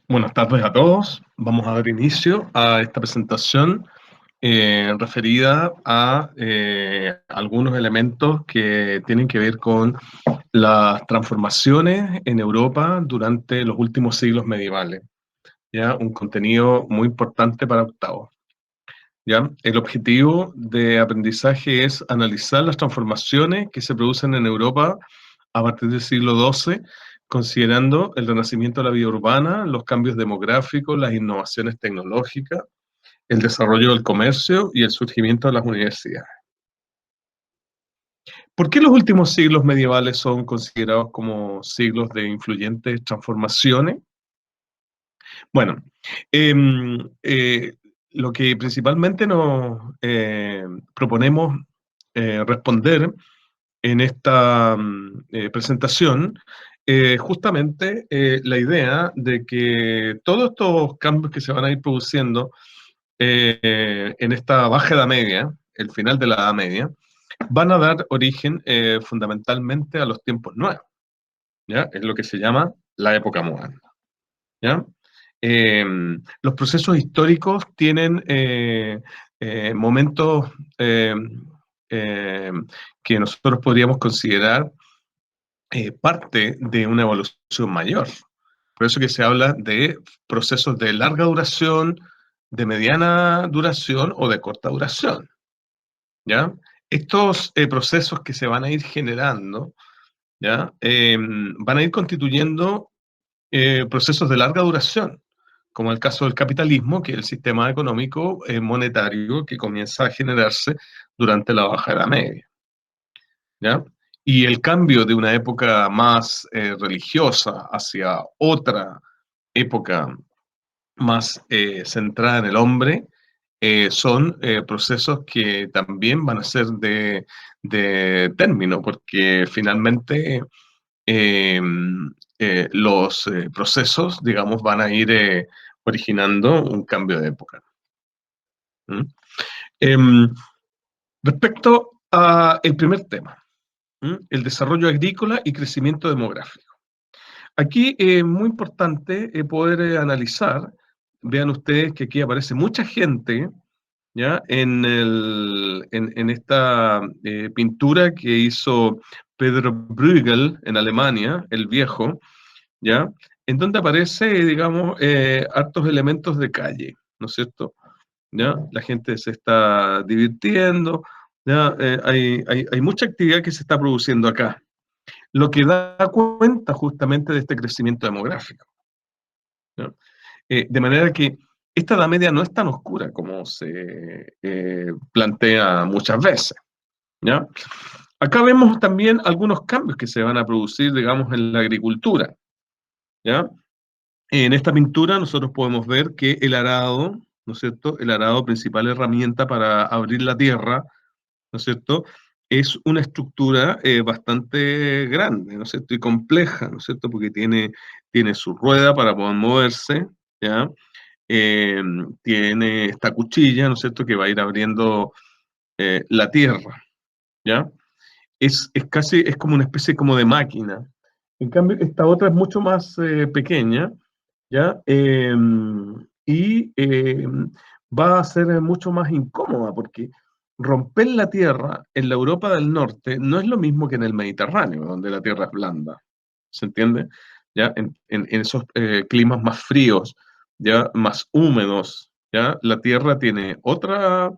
Buenas tardes a todos. Vamos a dar inicio a esta presentación referida a algunos elementos que tienen que ver con las transformaciones en Europa durante los últimos siglos medievales. ¿Ya? Un contenido muy importante para octavos. ¿Ya? El objetivo de aprendizaje es analizar las transformaciones que se producen en Europa a partir del siglo XII, considerando el renacimiento de la vida urbana, los cambios demográficos, las innovaciones tecnológicas, el desarrollo del comercio y el surgimiento de las universidades. ¿Por qué los últimos siglos medievales son considerados como siglos de influyentes transformaciones? Bueno, lo que principalmente nos proponemos responder en esta presentación, justamente la idea de que todos estos cambios que se van a ir produciendo en esta baja Edad Media, el final de la Edad Media, van a dar origen fundamentalmente a los tiempos nuevos, ¿ya? Es lo que se llama la época moderna, ¿ya? Los procesos históricos tienen momentos eh, que nosotros podríamos considerar parte de una evolución mayor. Por eso que se habla de procesos de larga duración, de mediana duración o de corta duración, ¿ya? Estos procesos que se van a ir generando, ¿ya? Van a ir constituyendo procesos de larga duración, como el caso del capitalismo, que es el sistema económico monetario que comienza a generarse durante la Baja Edad Media, ¿ya? Y el cambio de una época más religiosa hacia otra época más centrada en el hombre, son procesos que también van a ser de término, porque finalmente eh, los procesos, digamos, van a ir originando un cambio de época. ¿Mm? Em, Respecto al primer tema, el desarrollo agrícola y crecimiento demográfico. Aquí es muy importante poder analizar, vean ustedes que aquí aparece mucha gente, ¿ya? En esta pintura que hizo Pedro Bruegel en Alemania, el viejo, ¿ya? En donde aparece, digamos, hartos elementos de calle, ¿no es cierto? ¿Ya? La gente se está divirtiendo, ¿ya? Hay mucha actividad que se está produciendo acá, lo que da cuenta justamente de este crecimiento demográfico, ¿ya? De manera que esta Edad Media no es tan oscura como se plantea muchas veces, ¿ya? Acá vemos también algunos cambios que se van a producir, digamos, en la agricultura, ¿ya? En esta pintura nosotros podemos ver que el arado, ¿no es cierto? El arado, principal herramienta para abrir la tierra, ¿no es cierto? Es una estructura bastante grande, ¿no es cierto? Y compleja, ¿no es cierto? Porque tiene su rueda para poder moverse, ¿ya? Eh, Tiene esta cuchilla, ¿no es cierto? Que va a ir abriendo la tierra, ¿ya? Es como una especie como de máquina. En cambio, esta otra es mucho más pequeña, ¿ya? Y va a ser mucho más incómoda porque romper la tierra en la Europa del Norte no es lo mismo que en el Mediterráneo, donde la tierra es blanda, ¿se entiende? ¿Ya? En esos climas más fríos, ya más húmedos, ¿ya? La tierra tiene otra,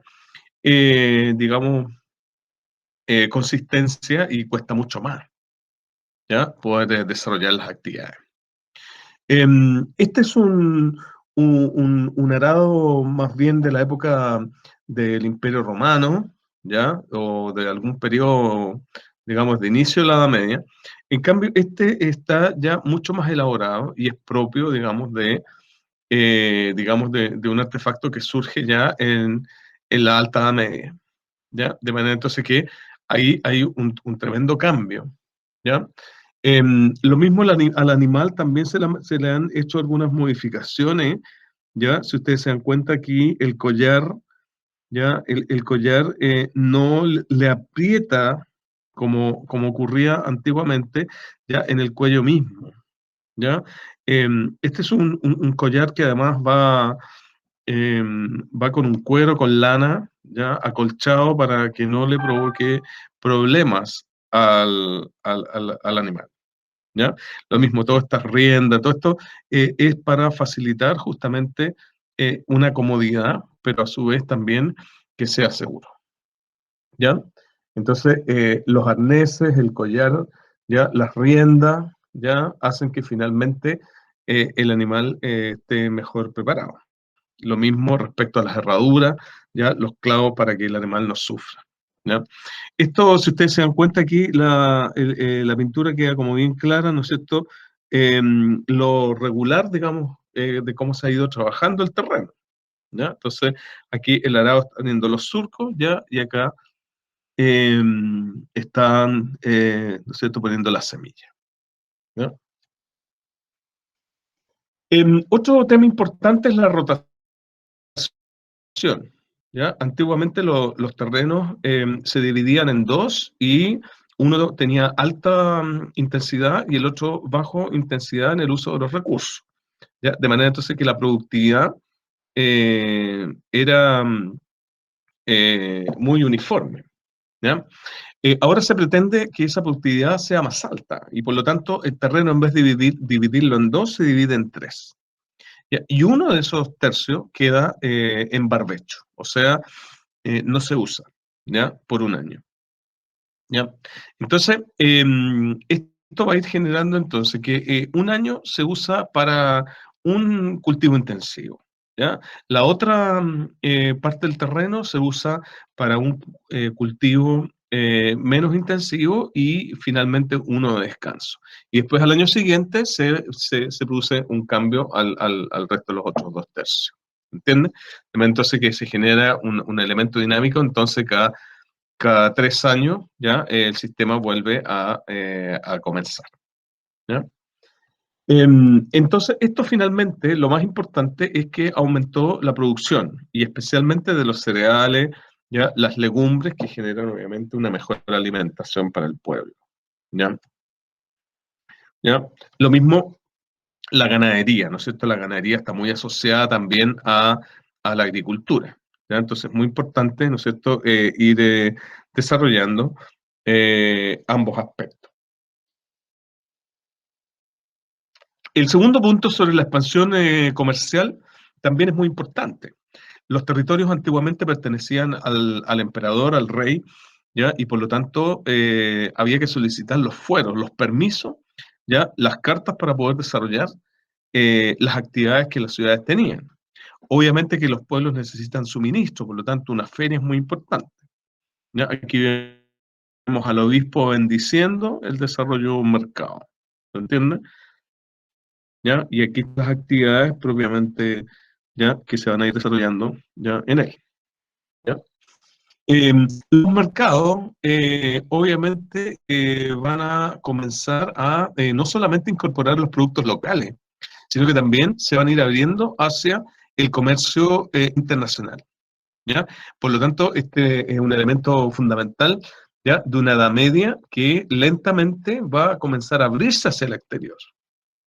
digamos, consistencia y cuesta mucho más, ¿ya? Poder desarrollar las actividades. Este es un arado más bien de la época del Imperio Romano, ¿ya? O de algún periodo, digamos, de inicio de la Edad Media. En cambio, este está ya mucho más elaborado y es propio, digamos, de un artefacto que surge ya en la Alta Edad Media, ¿ya? De manera entonces que ahí hay un tremendo cambio, ¿ya? Lo mismo al animal también se le han hecho algunas modificaciones, ¿ya? Si ustedes se dan cuenta aquí, el collar, ¿ya? El collar no le aprieta como ocurría antiguamente, ya en el cuello mismo, ¿ya? Este es un collar que además va con un cuero, con lana, ¿ya? Acolchado para que no le provoque problemas al animal, ¿ya? Lo mismo, todas estas riendas, todo esto es para facilitar justamente una comodidad, pero a su vez también que sea seguro, ¿ya? Entonces, los arneses, el collar, ya, las riendas, ya, hacen que finalmente el animal esté mejor preparado. Lo mismo respecto a las herraduras, ya, los clavos para que el animal no sufra, ¿ya? Esto, si ustedes se dan cuenta aquí, la pintura queda como bien clara, ¿no es cierto? Lo regular, digamos, de cómo se ha ido trabajando el terreno, ¿ya? Entonces, aquí el arado está teniendo los surcos, ¿ya? Y acá están, ¿no es cierto?, poniendo las semillas, ¿ya? Otro tema importante es la rotación, ¿ya? Antiguamente los terrenos se dividían en dos y uno tenía alta intensidad y el otro bajo intensidad en el uso de los recursos, ¿ya? De manera entonces que la productividad era muy uniforme, ¿ya? Ahora se pretende que esa productividad sea más alta y por lo tanto el terreno en vez de dividirlo en dos se divide en tres. ¿Ya? Y uno de esos tercios queda en barbecho, o sea, no se usa, ¿ya? Por un año, ¿ya? Entonces, esto va a ir generando entonces que un año se usa para un cultivo intensivo, ¿ya? La otra parte del terreno se usa para un cultivo menos intensivo y finalmente uno de descanso. Y después al año siguiente se produce un cambio al resto de los otros dos tercios. ¿Entiendes? Entonces que se genera un elemento dinámico, entonces cada 3 años ya el sistema vuelve a comenzar, ¿ya? Entonces, esto finalmente, lo más importante es que aumentó la producción, y especialmente de los cereales, ya las legumbres que generan obviamente una mejor alimentación para el pueblo, ¿ya? ¿Ya? Lo mismo la ganadería, ¿no es cierto? La ganadería está muy asociada también a la agricultura, ¿ya? Entonces, es muy importante, ¿no es cierto?, ir desarrollando ambos aspectos. El segundo punto sobre la expansión comercial también es muy importante. Los territorios antiguamente pertenecían al emperador, al rey, ¿ya? Y por lo tanto había que solicitar los fueros, los permisos, ¿ya? Las cartas para poder desarrollar las actividades que las ciudades tenían. Obviamente que los pueblos necesitan suministro, por lo tanto una feria es muy importante, ¿ya? Aquí vemos al obispo bendiciendo el desarrollo de un mercado, ¿se entiende? ¿Ya? Y aquí las actividades propiamente, ¿ya?, que se van a ir desarrollando, ¿ya?, en él, ¿ya? Los mercados, obviamente, van a comenzar a no solamente incorporar los productos locales, sino que también se van a ir abriendo hacia el comercio internacional, ¿ya? Por lo tanto, este es un elemento fundamental, ¿ya?, de una Edad Media que lentamente va a comenzar a abrirse hacia el exterior,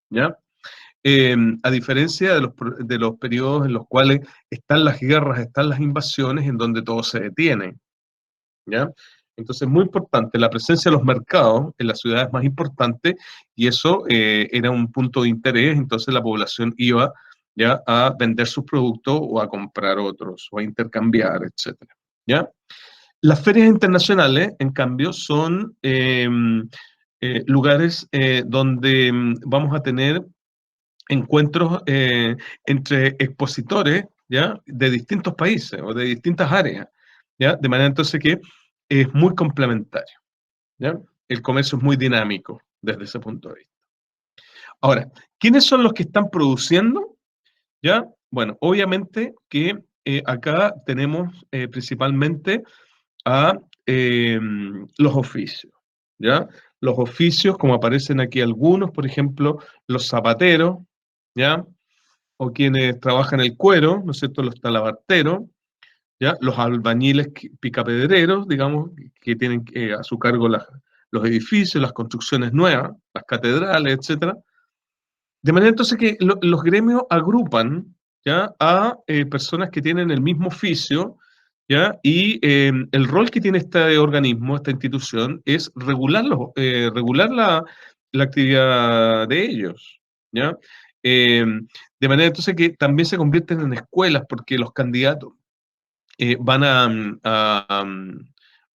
¿ya? A diferencia de los periodos en los cuales están las guerras, están las invasiones, en donde todo se detiene, ¿ya? Entonces, muy importante, la presencia de los mercados en las ciudades más importantes, y eso era un punto de interés, entonces la población iba ya a vender sus productos o a comprar otros, o a intercambiar, etcétera, ¿ya? Las ferias internacionales, en cambio, son lugares donde vamos a tener encuentros entre expositores, ¿ya?, de distintos países o de distintas áreas, ¿ya? De manera entonces que es muy complementario, ¿ya? El comercio es muy dinámico desde ese punto de vista. Ahora, ¿quiénes son los que están produciendo? ¿Ya? Bueno, obviamente que acá tenemos principalmente a los oficios, ¿ya? Los oficios, como aparecen aquí algunos, por ejemplo, los zapateros, ¿ya? O quienes trabajan el cuero, ¿no es cierto?, los talabarteros, ¿ya? Los albañiles picapedreros, digamos, que tienen a su cargo los edificios, las construcciones nuevas, las catedrales, etcétera. De manera entonces que los gremios agrupan, ¿ya? A personas que tienen el mismo oficio, ¿ya? Y el rol que tiene este organismo, esta institución, es regular la actividad de ellos, ¿ya? Eh, de manera entonces que también se convierten en escuelas porque los candidatos van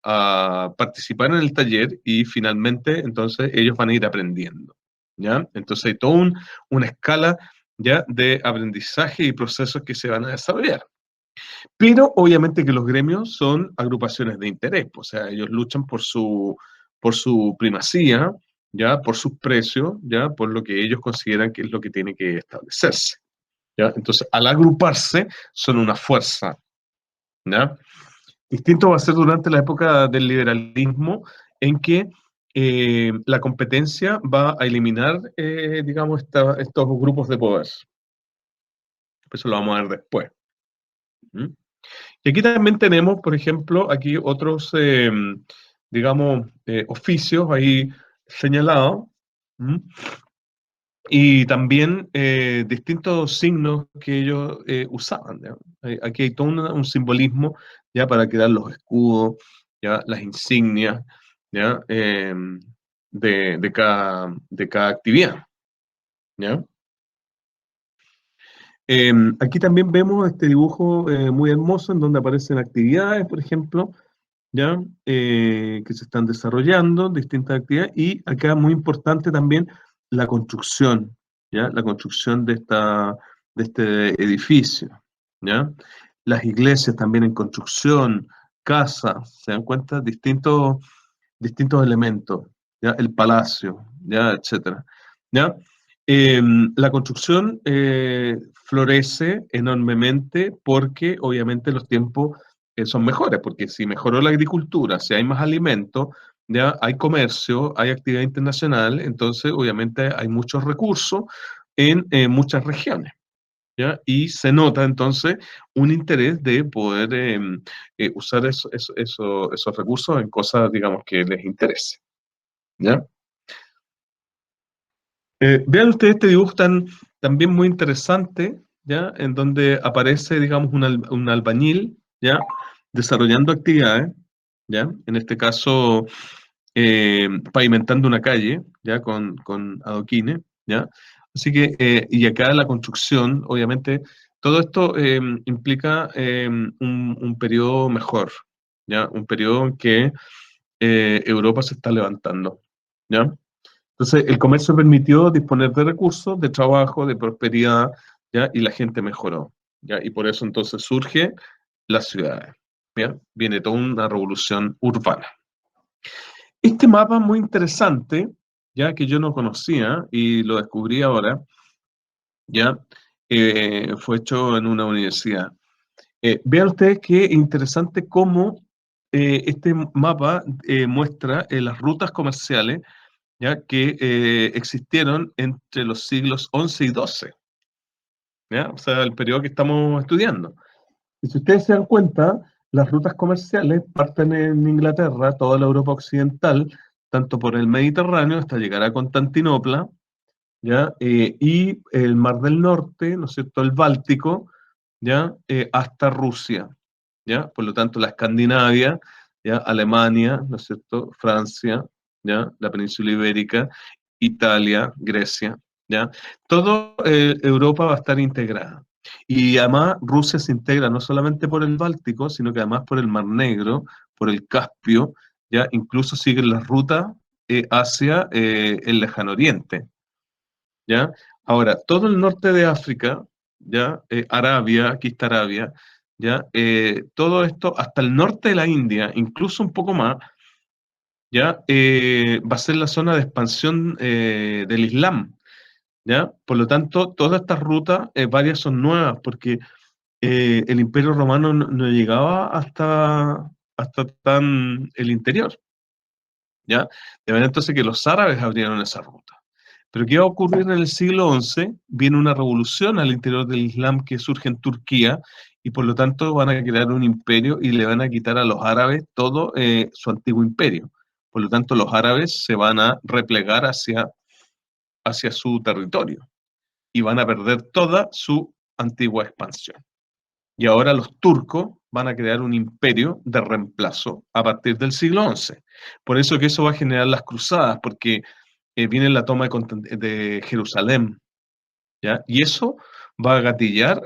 a participar en el taller y finalmente entonces ellos van a ir aprendiendo, ¿ya? Entonces hay toda una escala, ¿ya? De aprendizaje y procesos que se van a desarrollar. Pero obviamente que los gremios son agrupaciones de interés, o sea, ellos luchan por su primacía, ¿ya? Por sus precios, ¿ya? Por lo que ellos consideran que es lo que tiene que establecerse, ¿ya? Entonces, al agruparse, son una fuerza, ¿ya? Distinto va a ser durante la época del liberalismo, en que la competencia va a eliminar, digamos, estos grupos de poder. Eso lo vamos a ver después. ¿Mm? Y aquí también tenemos, por ejemplo, aquí otros, digamos, oficios ahí señalados. ¿Mm? Y también distintos signos que ellos usaban, ¿ya? Aquí hay todo un simbolismo ya para crear los escudos, ya las insignias, ya de cada actividad, ¿ya? Aquí también vemos este dibujo muy hermoso en donde aparecen actividades, por ejemplo, ya que se están desarrollando, distintas actividades, y acá muy importante también la construcción, ¿ya? La construcción de este edificio, ¿ya? Las iglesias también en construcción, casas, ¿se dan cuenta? Distintos elementos, ¿ya? El palacio, ¿ya? Etcétera, ¿ya? La construcción florece enormemente porque obviamente los tiempos son mejores, porque si mejoró la agricultura, si hay más alimento, ya hay comercio, hay actividad internacional, entonces obviamente hay muchos recursos en muchas regiones, ¿ya? Y se nota entonces un interés de poder usar esos recursos en cosas, digamos, que les interese, ¿ya? Vean ustedes este dibujo también muy interesante, ¿ya? En donde aparece, digamos, un albañil, ¿ya? Desarrollando actividades, ¿ya? En este caso, pavimentando una calle, ¿ya? Con adoquines, ¿ya? Así que, y acá la construcción, obviamente, todo esto implica un periodo mejor, ¿ya? Un periodo en que Europa se está levantando, ¿ya? Entonces, el comercio permitió disponer de recursos, de trabajo, de prosperidad, ¿ya? Y la gente mejoró, ¿ya? Y por eso entonces surge las ciudades, ¿ya? Viene toda una revolución urbana. Este mapa muy interesante, ya que yo no conocía y lo descubrí ahora, ya fue hecho en una universidad. Vean ustedes qué interesante cómo este mapa muestra las rutas comerciales, ya que existieron entre los siglos XI y XII, ¿ya? O sea, el periodo que estamos estudiando. Y si ustedes se dan cuenta, las rutas comerciales parten en Inglaterra, toda la Europa occidental, tanto por el Mediterráneo hasta llegar a Constantinopla, ¿ya? Y el Mar del Norte, ¿no es cierto?, el Báltico, ¿ya? Hasta Rusia, ¿ya? Por lo tanto, la Escandinavia, ¿ya? Alemania, ¿no es cierto?, Francia, ¿ya? La península ibérica, Italia, Grecia, ¿ya? Todo Europa va a estar integrada. Y además Rusia se integra no solamente por el Báltico, sino que además por el Mar Negro, por el Caspio, ¿ya? Incluso siguen las rutas hacia el Lejano Oriente, ¿ya? Ahora, todo el norte de África, ¿ya? Arabia, aquí está Arabia, ¿ya? Todo esto, hasta el norte de la India, incluso un poco más, ¿ya? Va a ser la zona de expansión del Islam, ¿ya? Por lo tanto, todas estas rutas, varias son nuevas, porque el Imperio Romano no llegaba hasta tan el interior, ¿ya? De manera entonces que los árabes abrieron esa ruta. Pero ¿qué va a ocurrir en el siglo XI? Viene una revolución al interior del Islam que surge en Turquía y por lo tanto van a crear un imperio y le van a quitar a los árabes todo su antiguo imperio. Por lo tanto, los árabes se van a replegar hacia su territorio y van a perder toda su antigua expansión. Y ahora los turcos van a crear un imperio de reemplazo a partir del siglo XI. Por eso que eso va a generar las cruzadas, porque viene la toma de Jerusalén, ¿ya? Y eso va a gatillar,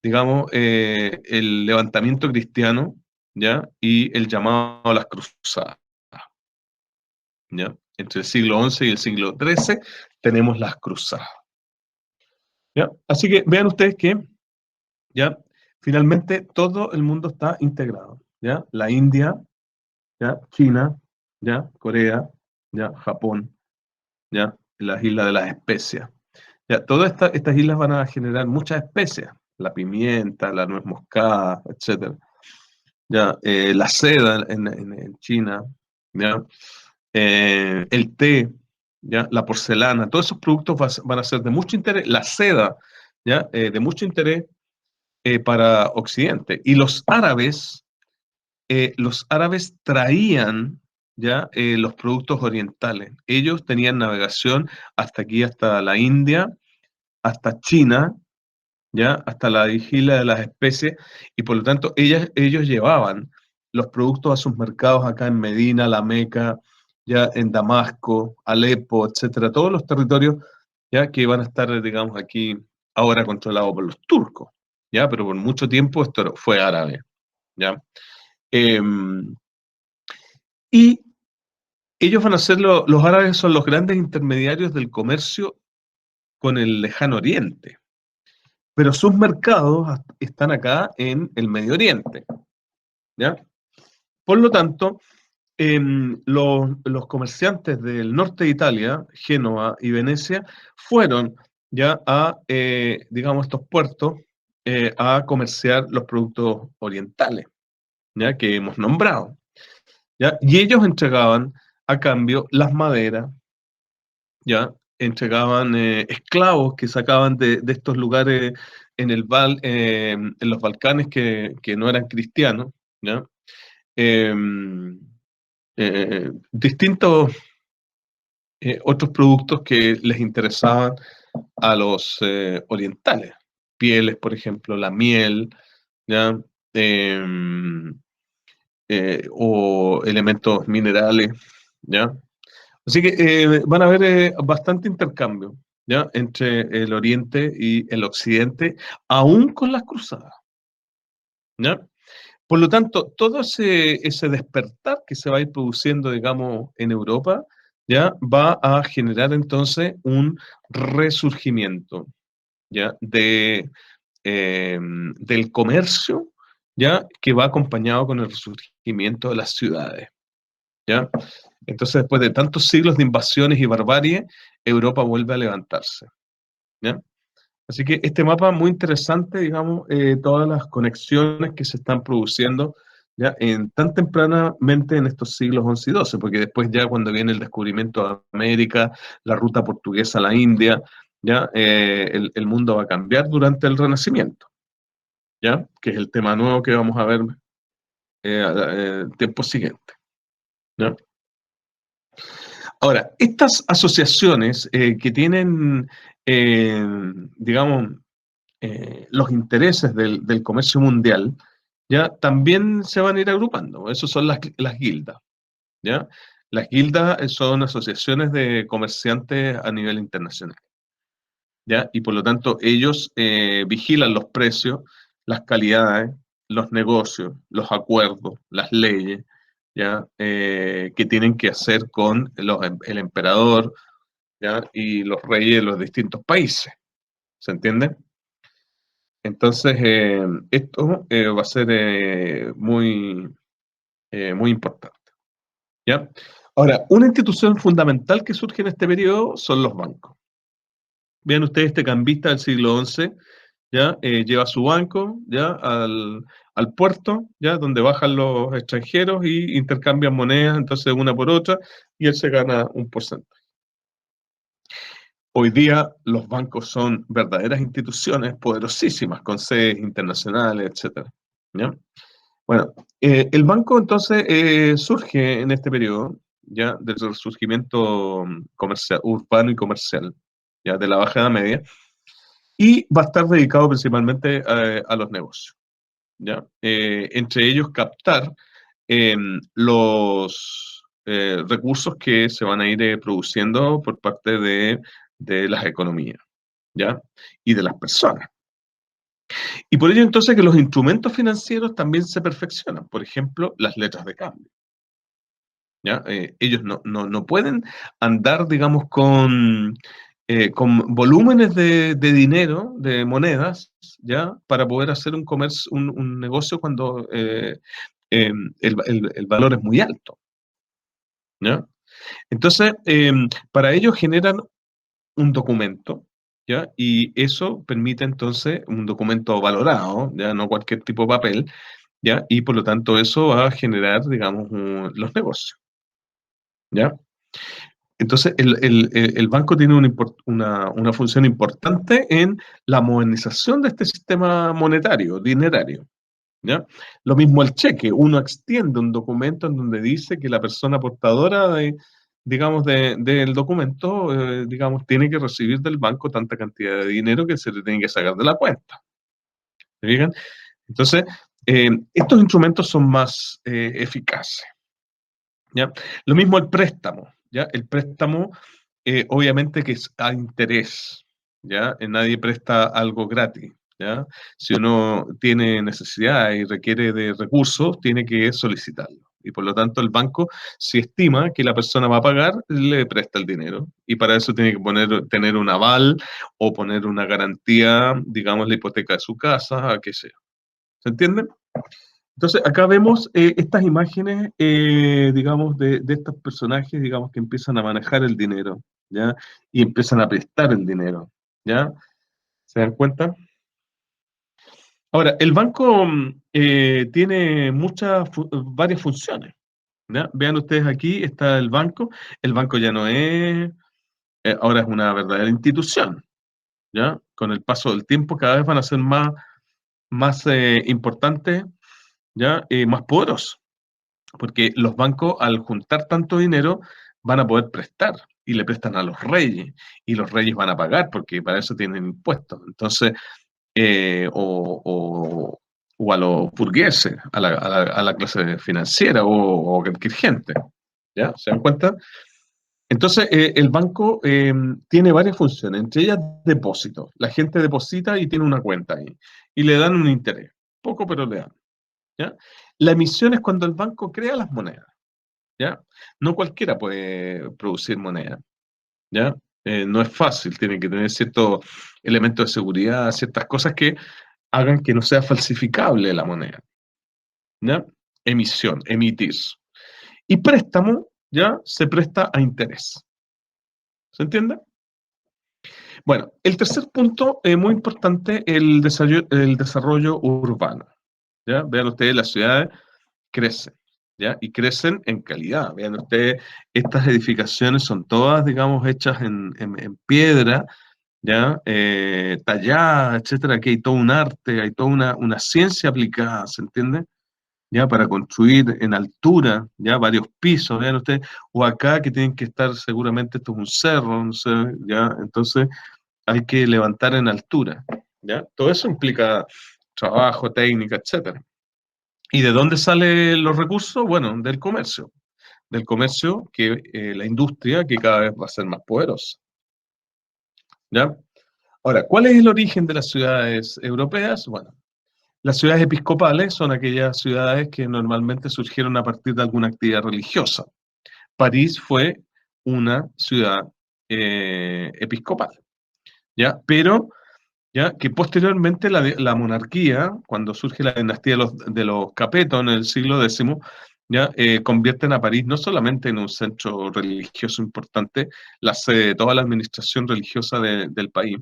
digamos, el levantamiento cristiano, ¿ya? Y el llamado a las cruzadas, ¿ya? Entre el siglo XI y el siglo XIII tenemos las cruzadas, ¿ya? Así que vean ustedes que, ¿ya? Finalmente todo el mundo está integrado, ¿ya? La India, ¿ya? China, ¿ya? Corea, ¿ya? Japón, ¿ya? Las islas de las especias. Ya, todas estas islas van a generar muchas especias, la pimienta, la nuez moscada, etcétera. Ya, la seda en China, ¿ya? El té, ¿ya? La porcelana, todos esos productos van a ser de mucho interés, la seda, ¿ya? De mucho interés para Occidente. Y los árabes traían ya los productos orientales. Ellos tenían navegación hasta aquí, hasta la India, hasta China, ya hasta la vigilia de las especies, y por lo tanto ellos llevaban los productos a sus mercados acá en Medina, La Meca, ya en Damasco, Alepo, etcétera, todos los territorios ya que van a estar, digamos, aquí ahora controlados por los turcos, ya, pero por mucho tiempo esto fue árabe, ya. Y ellos van a ser los árabes son los grandes intermediarios del comercio con el lejano oriente, pero sus mercados están acá en el Medio Oriente, ¿ya? Por lo tanto, los comerciantes del norte de Italia, Génova y Venecia, fueron ya a, digamos, estos puertos a comerciar los productos orientales, ya que hemos nombrado, ¿ya? Y ellos entregaban a cambio las maderas, ¿ya? Entregaban esclavos que sacaban de estos lugares en los Balcanes que no eran cristianos, ¿ya? Em, distintos otros productos que les interesaban a los orientales. Pieles, por ejemplo, la miel, ¿ya? Em, o elementos minerales, ¿ya? Así que van a haber bastante intercambio, ¿ya? Entre el Oriente y el Occidente, aún con las cruzadas, ¿ya? Por lo tanto, todo ese despertar que se va a ir produciendo, digamos, en Europa, ya va a generar entonces un resurgimiento, ¿ya? Del comercio, ¿ya? Que va acompañado con el resurgimiento de las ciudades, ¿ya? Entonces, después de tantos siglos de invasiones y barbarie, Europa vuelve a levantarse, ¿ya? Así que este mapa muy interesante, digamos, todas las conexiones que se están produciendo ya en tan tempranamente en estos siglos XI y XII, porque después ya cuando viene el descubrimiento de América, la ruta portuguesa a la India, ya el mundo va a cambiar durante el Renacimiento, ya que es el tema nuevo que vamos a ver tiempo siguiente, ¿ya? Ahora, estas asociaciones que tienen, eh, digamos, los intereses del comercio mundial, ya también se van a ir agrupando. Esas son las guildas, ¿ya? Las guildas son asociaciones de comerciantes a nivel internacional, ¿ya? Y por lo tanto ellos vigilan los precios, las calidades, los negocios, los acuerdos, las leyes, ¿ya? Que tienen que hacer con el emperador, ¿ya? Y los reyes de los distintos países. ¿Se entiende? Entonces, esto va a ser muy importante, ¿ya? Ahora, una institución fundamental que surge en este periodo son los bancos. Vean ustedes, este cambista del siglo XI, ¿ya? Lleva su banco, ¿ya? Al puerto, ¿ya? Donde bajan los extranjeros y intercambian monedas, entonces una por otra, y él se gana un porcentaje. Hoy día los bancos son verdaderas instituciones poderosísimas, con sedes internacionales, etcétera. ¿Ya? Bueno, el banco entonces surge en este periodo, ya, del surgimiento comercial, urbano y comercial, ya, de la Baja Edad Media, y va a estar dedicado principalmente a los negocios, ¿ya? Entre ellos captar los recursos que se van a ir produciendo por parte de las economías, ¿ya? Y de las personas. Y por ello entonces que los instrumentos financieros también se perfeccionan, por ejemplo, las letras de cambio, ¿ya? Ellos no pueden andar, digamos, con volúmenes de dinero, de monedas, ¿ya? Para poder hacer un comercio, un negocio cuando el valor es muy alto, ¿ya? Entonces, para ello generan un documento, ¿ya? Y eso permite entonces un documento valorado, ya no cualquier tipo de papel, ¿ya? Y por lo tanto eso va a generar, digamos, los negocios, ¿ya? Entonces el banco tiene una función importante en la modernización de este sistema monetario, dinerario, ¿ya? Lo mismo el cheque, uno extiende un documento en donde dice que la persona portadora digamos, del documento, digamos, tiene que recibir del banco tanta cantidad de dinero que se le tiene que sacar de la cuenta. ¿Se fijan? Entonces, estos instrumentos son más eficaces, ¿ya? Lo mismo el préstamo, ¿ya? El préstamo, obviamente que es a interés, ¿ya? Nadie presta algo gratis, ¿ya? Si uno tiene necesidad y requiere de recursos, tiene que solicitarlo. Y por lo tanto, el banco, si estima que la persona va a pagar, le presta el dinero. Y para eso tiene que tener un aval o poner una garantía, digamos, la hipoteca de su casa, a qué sea. ¿Se entiende? Entonces, acá vemos estas imágenes, digamos, de estos personajes, digamos, que empiezan a manejar el dinero, ¿ya? Y empiezan a prestar el dinero, ¿ya? ¿Se dan cuenta? Ahora, el banco tiene varias funciones, ¿ya? Vean ustedes aquí, está el banco. El banco ya no es, ahora es una verdadera institución, ¿ya? Con el paso del tiempo cada vez van a ser más importantes, ¿ya? Más poderosos. Porque los bancos, al juntar tanto dinero, van a poder prestar y le prestan a los reyes y los reyes van a pagar porque para eso tienen impuestos. Entonces, o a los burgueses, a la clase financiera o cualquier gente. ¿Ya? ¿Se dan cuenta? Entonces, el banco tiene varias funciones, entre ellas depósito. La gente deposita y tiene una cuenta ahí y le dan un interés. Poco, pero le dan. ¿Ya? La emisión es cuando el banco crea las monedas. ¿Ya? No cualquiera puede producir moneda, ¿ya? No es fácil, tiene que tener ciertos elementos de seguridad, ciertas cosas que hagan que no sea falsificable la moneda, ¿ya? Emisión, emitir. Y préstamo, ¿ya? Se presta a interés. ¿Se entiende? Bueno, el tercer punto, muy importante, el desarrollo urbano, ¿ya? Vean ustedes, las ciudades crecen, ¿ya? Y crecen en calidad. Vean ustedes, estas edificaciones son todas, digamos, hechas en piedra, ¿ya? Talladas, etcétera. Aquí hay todo un arte, hay toda una ciencia aplicada, ¿se entiende? ¿Ya? Para construir en altura, ¿ya? Varios pisos, vean ustedes. O acá que tienen que estar, seguramente esto es un cerro, no sé, ¿ya? Entonces hay que levantar en altura, ¿ya? Todo eso implica trabajo, técnica, etcétera. ¿Y de dónde salen los recursos? Bueno, del comercio que la industria que cada vez va a ser más poderosa. ¿Ya? Ahora, ¿cuál es el origen de las ciudades europeas? Bueno, las ciudades episcopales son aquellas ciudades que normalmente surgieron a partir de alguna actividad religiosa. París fue una ciudad episcopal, ¿ya? Pero ya que posteriormente la monarquía, cuando surge la dinastía de los Capeto en el siglo X, ya convierten a París no solamente en un centro religioso importante, la sede de toda la administración religiosa del país.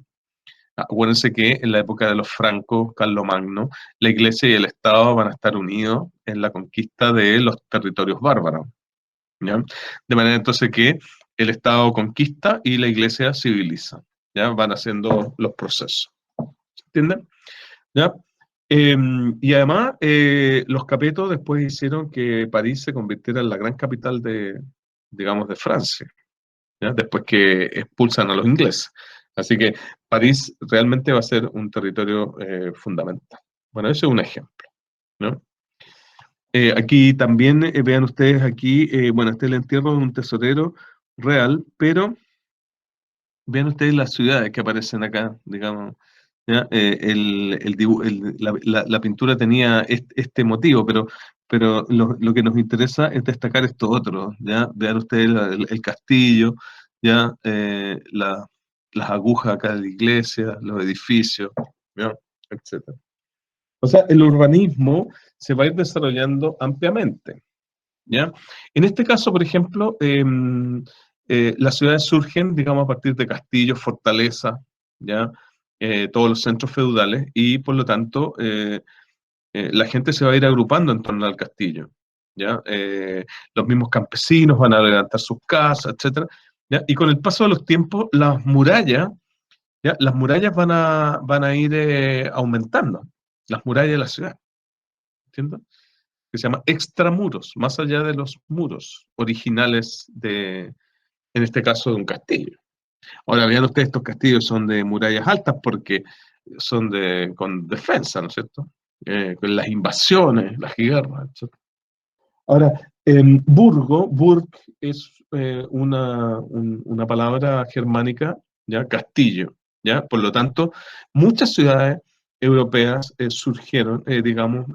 Acuérdense que en la época de los francos, Carlomagno, la iglesia y el Estado van a estar unidos en la conquista de los territorios bárbaros, ¿ya? De manera entonces que el Estado conquista y la Iglesia civiliza. ¿Ya? Van haciendo los procesos. ¿Entienden? ¿Ya? Y además, los Capetos después hicieron que París se convirtiera en la gran capital de, digamos, de Francia, ¿ya? Después que expulsan a los ingleses. Así que París realmente va a ser un territorio fundamental. Bueno, ese es un ejemplo, ¿no? Aquí también, vean ustedes aquí, bueno, este es el entierro de un tesorero real, pero vean ustedes las ciudades que aparecen acá, digamos, ¿ya? La pintura tenía este motivo, pero lo que nos interesa es destacar esto otro, ¿ya? Vean ustedes el castillo, ¿ya? Las agujas acá de la iglesia, los edificios, ¿ya? Etcétera. O sea, el urbanismo se va a ir desarrollando ampliamente, ¿ya? En este caso, por ejemplo, las ciudades surgen, digamos, a partir de castillos, fortalezas, ¿ya? Todos los centros feudales, y por lo tanto, la gente se va a ir agrupando en torno al castillo, ¿ya? Los mismos campesinos van a levantar sus casas, etcétera, ¿ya? Y con el paso de los tiempos, las murallas, ¿ya? Las murallas van a ir aumentando, las murallas de la ciudad, ¿entiendes? Que se llama extramuros, más allá de los muros originales de, en este caso, de un castillo. Ahora, vean ustedes, estos castillos son de murallas altas porque son con defensa, ¿no es cierto? Con las invasiones, las guerras, etc. Ahora, Burg es una palabra germánica, ¿ya? Castillo, ¿ya? Por lo tanto, muchas ciudades europeas surgieron, digamos,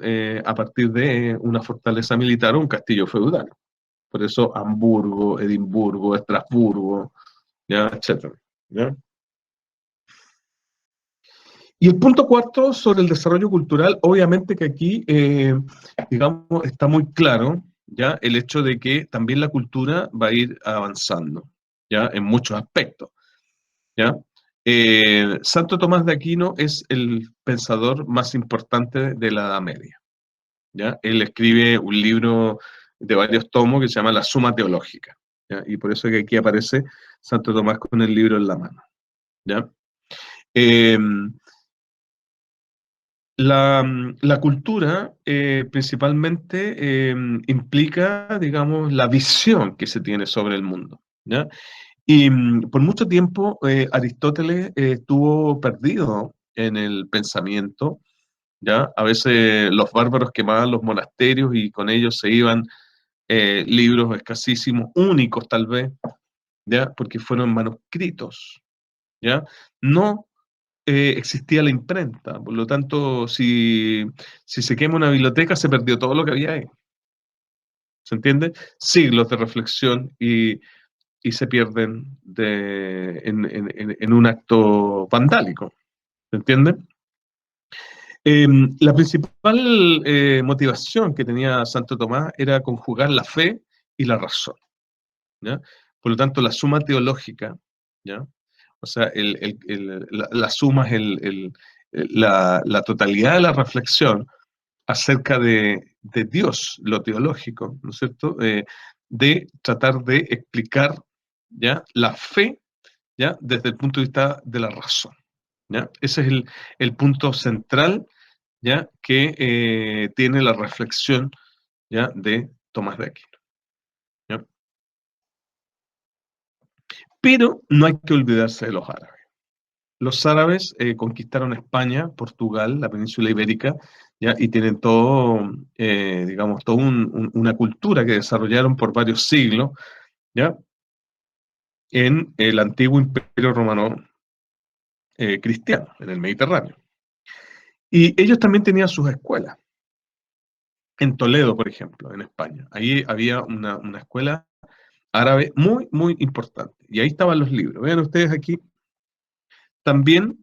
a partir de una fortaleza militar o un castillo feudal. Por eso Hamburgo, Edimburgo, Estrasburgo, ¿ya? Etcétera, ¿ya? Y el punto cuarto sobre el desarrollo cultural, obviamente que aquí, digamos, está muy claro, ¿ya? El hecho de que también la cultura va a ir avanzando, ¿ya? En muchos aspectos, ¿ya? Santo Tomás de Aquino es el pensador más importante de la Edad Media, ¿ya? Él escribe un libro de varios tomos que se llama La Suma Teológica, ¿ya? Y por eso que aquí aparece Santo Tomás con el libro en la mano, ¿ya? Eh, la cultura principalmente implica, digamos, la visión que se tiene sobre el mundo, ¿ya? Y por mucho tiempo Aristóteles estuvo perdido en el pensamiento, ¿ya? A veces los bárbaros quemaban los monasterios y con ellos se iban libros escasísimos, únicos tal vez, ¿ya? Porque fueron manuscritos, ¿ya? No existía la imprenta, por lo tanto, si se quema una biblioteca, se perdió todo lo que había ahí. ¿Se entiende? Siglos de reflexión y se pierden en un acto vandálico. ¿Se entiende? La principal motivación que tenía Santo Tomás era conjugar la fe y la razón, ¿ya? Por lo tanto, la suma teológica, ¿ya? O sea, la suma es la totalidad de la reflexión acerca de Dios, lo teológico, ¿no es cierto? De tratar de explicar, ¿ya? La fe, ¿ya? Desde el punto de vista de la razón, ¿ya? Ese es el punto central, ¿ya? Que tiene la reflexión, ¿ya? De Tomás de Aquino, ¿ya? Pero no hay que olvidarse de los árabes. Los árabes conquistaron España, Portugal, la península ibérica, ¿ya? Y tienen todo, digamos, toda una cultura que desarrollaron por varios siglos, ¿ya? En el antiguo imperio romano cristiano, en el Mediterráneo. Y ellos también tenían sus escuelas. En Toledo, por ejemplo, en España. Ahí había una escuela árabe muy, muy importante. Y ahí estaban los libros. Vean ustedes aquí. También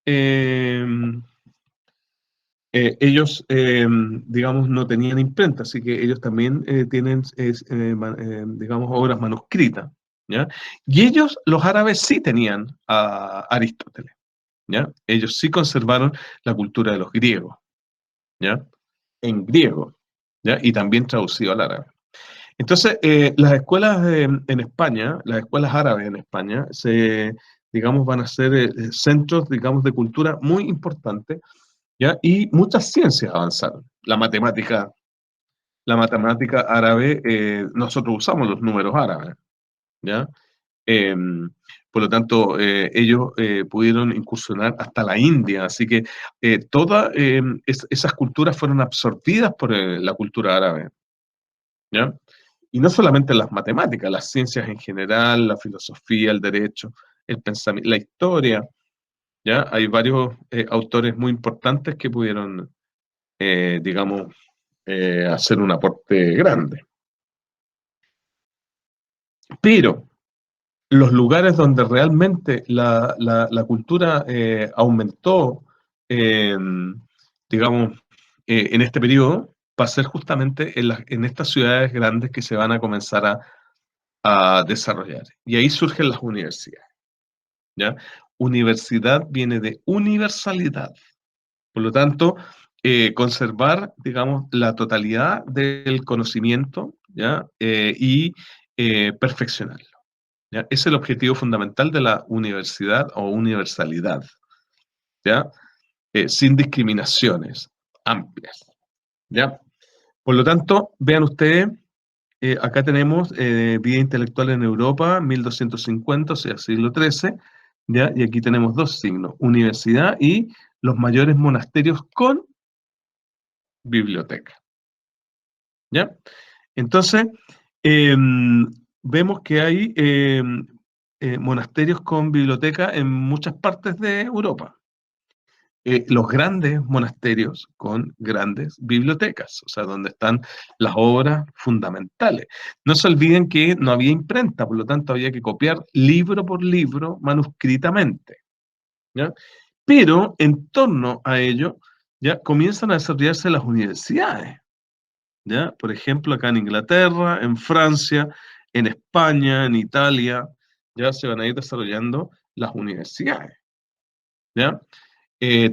eh, ellos, digamos, no tenían imprenta, así que ellos también tienen, digamos, obras manuscritas, ¿ya? Y ellos, los árabes, sí tenían a Aristóteles, ¿ya? Ellos sí conservaron la cultura de los griegos, ¿ya? En griego, ¿ya? Y también traducido al árabe. Entonces, las escuelas en España, las escuelas árabes en España, digamos, van a ser centros, digamos, de cultura muy importantes, ¿ya? Y muchas ciencias avanzaron. La matemática árabe, nosotros usamos los números árabes, ¿ya? Eh, por lo tanto, ellos pudieron incursionar hasta la India, así que todas esas culturas fueron absorbidas por la cultura árabe, ¿ya? Y no solamente las matemáticas, las ciencias en general, la filosofía, el derecho, el pensamiento, la historia, ¿ya? Hay varios autores muy importantes que pudieron, digamos, hacer un aporte grande. Pero los lugares donde realmente la cultura aumentó, eh, digamos, en este periodo, va a ser justamente en estas ciudades grandes que se van a comenzar a desarrollar. Y ahí surgen las universidades, ¿ya? Universidad viene de universalidad. Por lo tanto, conservar, digamos, la totalidad del conocimiento, ¿ya? Y perfeccionarlo, ¿ya? Ese es el objetivo fundamental de la universidad o universalidad, ¿ya? Sin discriminaciones amplias, ¿ya? Por lo tanto, vean ustedes, acá tenemos vida intelectual en Europa, 1250, o sea, siglo XIII, ¿ya? Y aquí tenemos dos signos, universidad y los mayores monasterios con biblioteca, ¿ya? Entonces, eh, vemos que hay monasterios con biblioteca en muchas partes de Europa. Los grandes monasterios con grandes bibliotecas, o sea, donde están las obras fundamentales. No se olviden que no había imprenta, por lo tanto había que copiar libro por libro manuscritamente, ¿ya? Pero en torno a ello ya comienzan a desarrollarse las universidades, ¿ya? Por ejemplo, acá en Inglaterra, en Francia, en España, en Italia, ya se van a ir desarrollando las universidades, ¿ya?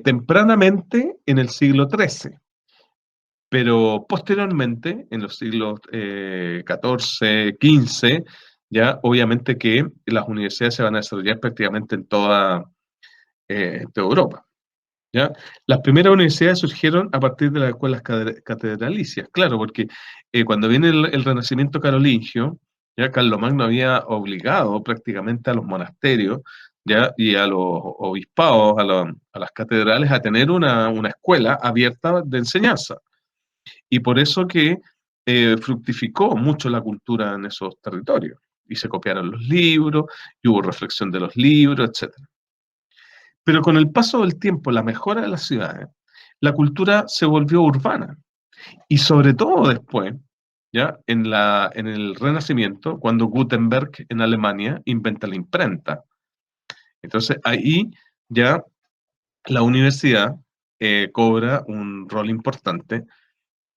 Tempranamente en el siglo XIII, pero posteriormente, en los siglos XIV, XV, ya obviamente que las universidades se van a desarrollar prácticamente en toda Europa. ¿Ya? Las primeras universidades surgieron a partir de las escuelas catedralicias, claro, porque cuando viene el Renacimiento carolingio, ya Carlomagno había obligado prácticamente a los monasterios, ya, y a los obispados, a las catedrales, a tener una escuela abierta de enseñanza. Y por eso que fructificó mucho la cultura en esos territorios. Y se copiaron los libros, y hubo reflexión de los libros, etc. Pero con el paso del tiempo, la mejora de las ciudades, la cultura se volvió urbana. Y sobre todo después, ¿ya? En el Renacimiento, cuando Gutenberg en Alemania inventa la imprenta. Entonces ahí ya la universidad cobra un rol importante,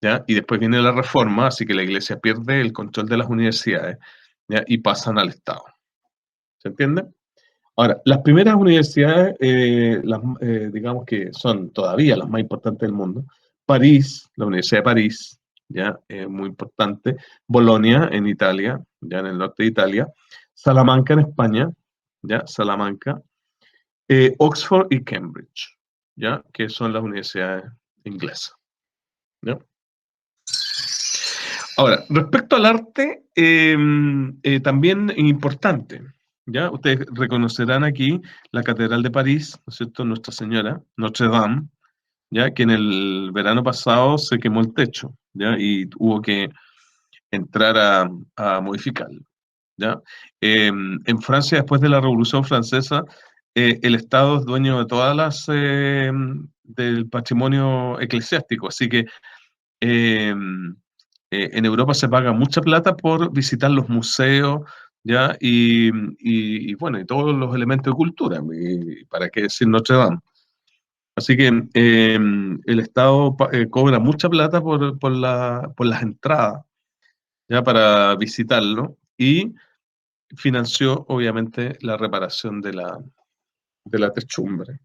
¿ya? Y después viene la reforma, así que la iglesia pierde el control de las universidades, ¿ya? Y pasan al Estado. ¿Se entiende? Ahora, las primeras universidades, digamos que son todavía las más importantes del mundo, París, la Universidad de París, ya, muy importante, Bolonia en Italia, ya en el norte de Italia, Salamanca en España, ya, Salamanca, Oxford y Cambridge, ya, que son las universidades inglesas, ¿ya? Ahora, respecto al arte, también importante, ¿ya? Ustedes reconocerán aquí la Catedral de París, ¿no es cierto? Nuestra Señora, Notre Dame, ¿ya? Que en el verano pasado se quemó el techo, ¿ya? Y hubo que entrar a modificarlo, ¿ya? En Francia, después de la Revolución Francesa, el Estado es dueño de todas del patrimonio eclesiástico, así que eh, en Europa se paga mucha plata por visitar los museos, ¿ya? Y, bueno, y todos los elementos de cultura, y para qué decir Notre Dame. Así que el Estado cobra mucha plata por las entradas, ¿ya? Para visitarlo y financió, obviamente, la reparación de la techumbre.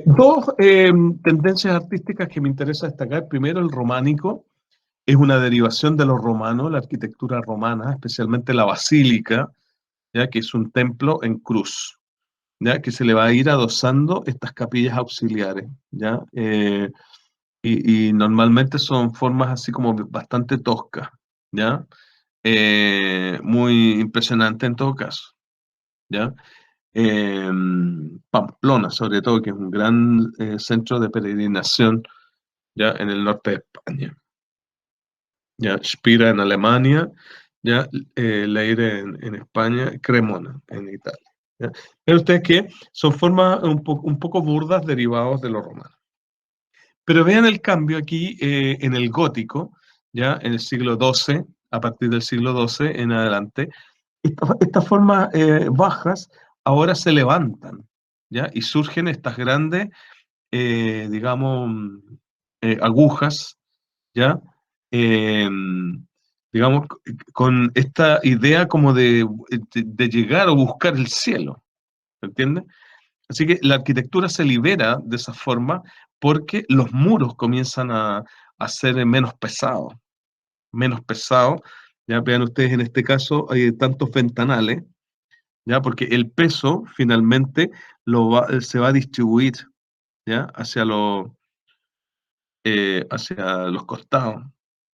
Dos tendencias artísticas que me interesa destacar. Primero, el románico. Es una derivación de lo romano, la arquitectura romana, especialmente la basílica, ya que es un templo en cruz, ya que se le va a ir adosando estas capillas auxiliares, ya. Y normalmente son formas así como bastante toscas, ya. Muy impresionante en todo caso, ya. Pamplona, sobre todo, que es un gran centro de peregrinación ya en el norte de España. Ya, Spira en Alemania, ya, Leire en España, Cremona en Italia. ¿Ya? Pero ustedes que son formas un poco burdas derivados de lo romano. Pero vean el cambio aquí en el gótico, ya en el siglo XII, a partir del siglo XII en adelante, estas formas bajas ahora se levantan, ¿ya? Y surgen estas grandes, digamos, agujas, ¿ya? Eh, digamos, con esta idea como de llegar o buscar el cielo, ¿me entiendes? Así que la arquitectura se libera de esa forma porque los muros comienzan a ser menos pesados. Ya vean ustedes, en este caso hay tantos ventanales, ya porque el peso finalmente se va a distribuir, ya hacia los costados,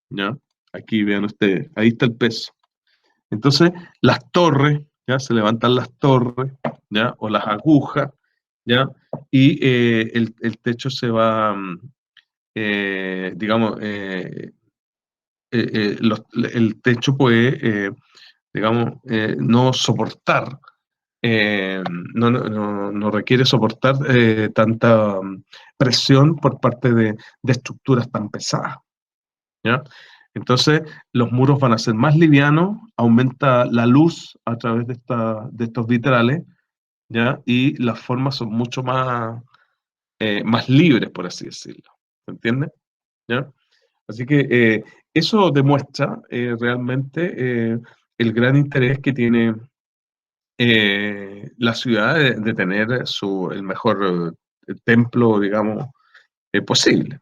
ya. Aquí vean ustedes, ahí está el peso. Entonces, las torres, ya se levantan las torres, ya, o las agujas, ya, y el techo se va, digamos, el techo puede, digamos, no soportar, eh, no requiere soportar tanta presión por parte de estructuras tan pesadas, ¿ya? Entonces, los muros van a ser más livianos, aumenta la luz a través de estos vitrales, ¿ya? Y las formas son mucho más libres, por así decirlo. ¿Se entiende? ¿Ya? Así que eso demuestra realmente el gran interés que tiene la ciudad de tener el mejor templo, digamos, posible.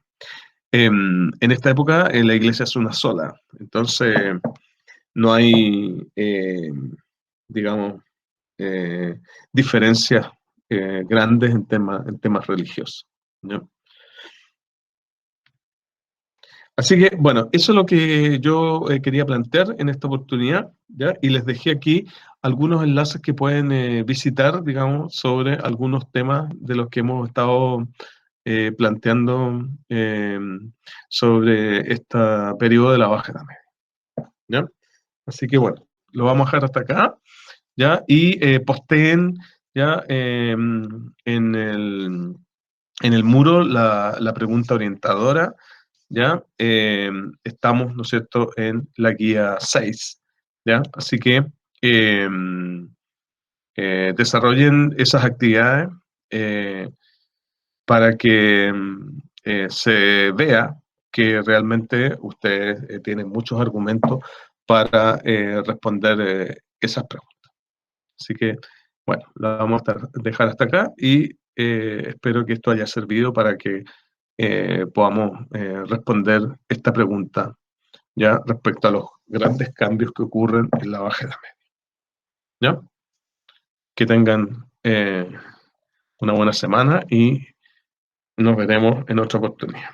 En esta época la iglesia es una sola, entonces no hay, digamos, eh, diferencias grandes en temas religiosos, ¿ya? Así que, bueno, eso es lo que yo quería plantear en esta oportunidad, ¿ya? Y les dejé aquí algunos enlaces que pueden visitar, digamos, sobre algunos temas de los que hemos estado planteando sobre este periodo de la Baja Edad Media, ¿ya? Así que, bueno, lo vamos a dejar hasta acá, ¿ya? Y posteen, ¿ya? En el muro la pregunta orientadora, ¿ya? Estamos, ¿no es cierto?, en la guía 6, ¿ya? Así que eh, desarrollen esas actividades eh, para que se vea que realmente ustedes tienen muchos argumentos para responder esas preguntas. Así que, bueno, la vamos a dejar hasta acá y espero que esto haya servido para que podamos responder esta pregunta ya respecto a los grandes cambios que ocurren en la Baja Edad Media. ¿Ya? Que tengan una buena semana y nos veremos en otra oportunidad.